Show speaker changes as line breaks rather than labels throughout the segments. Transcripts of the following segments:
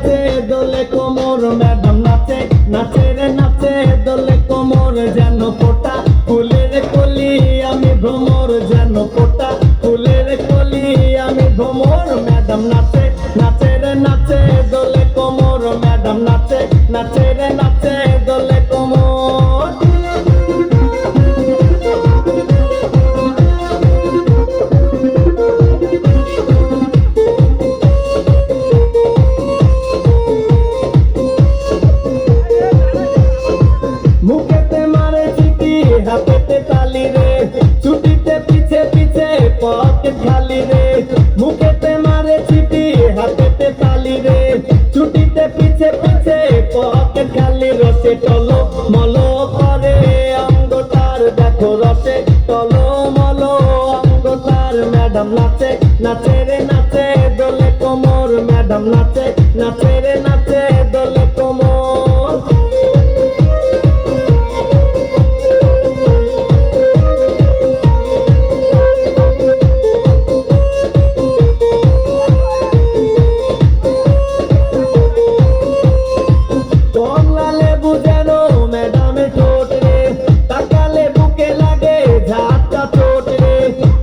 নাচে দোলে কোমর ম্যাডাম নাচে নাচে রে নাচে দোলে কোমর যেন ফোটা ফুলের কলি আমি ভ্রমর যেন ফোটা ফুলের কলি আমি ভ্রমর ম্যাডাম নাচে নাচে রে নাচে দোলে কোমর ম্যাডাম নাচে নাচে রে নাচে দোলে কোমর মুখেতে মারে চিঠি হাতেতে তালি রে ছুটিতে পিছে পিছে পকেট খালি রে মুখেতে মারে চিঠি হাতেতে তালি রে ছুটিতে পিছে পিছে পকেট খালি রসে টলো মলো করে অঙ্গটার দেখো রসে টলো মলো অঙ্গটার ম্যাডাম নাচে নাচে রে নাচে দোলে কোমর ম্যাডাম নাচে নাচে রে নাচে দোলে কোমর কমলা লেবু যেন ম্যাডামের ঠোঁট রে তাকালে বুকে লাগে ঝাঁটা চোট রে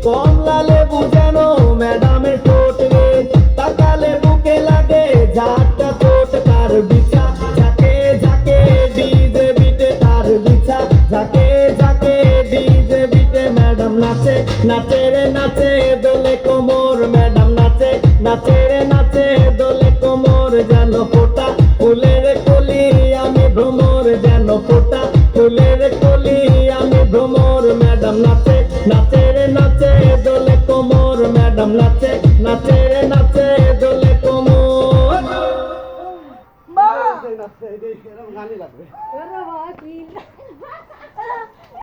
কমলা লেবু যেন ম্যাডামের ঠোঁট রে তাকালে বুকে লাগে ঝাঁটা চোট তার বিছা ঝাঁকে ঝাঁকে ডিজে বিটে তার বিছা ঝাঁকে ঝাঁকে ডিজে বিটে ম্যাডাম নাচে নাচে রে নাচে দোলে কোমর ম্যাডাম নাচে নাচে রে নাচে দোলে কোমর যেন ফোটা ফুলের কলি আমি ভ্রমর যেন ফোটা ফুলের কলি আমি ভ্রমর ম্যাডাম নাচে নাচে রে নাচে দোলে কোমর ম্যাডাম নাচে নাচে রে নাচে দোলে কোমর
গানই লাগবে।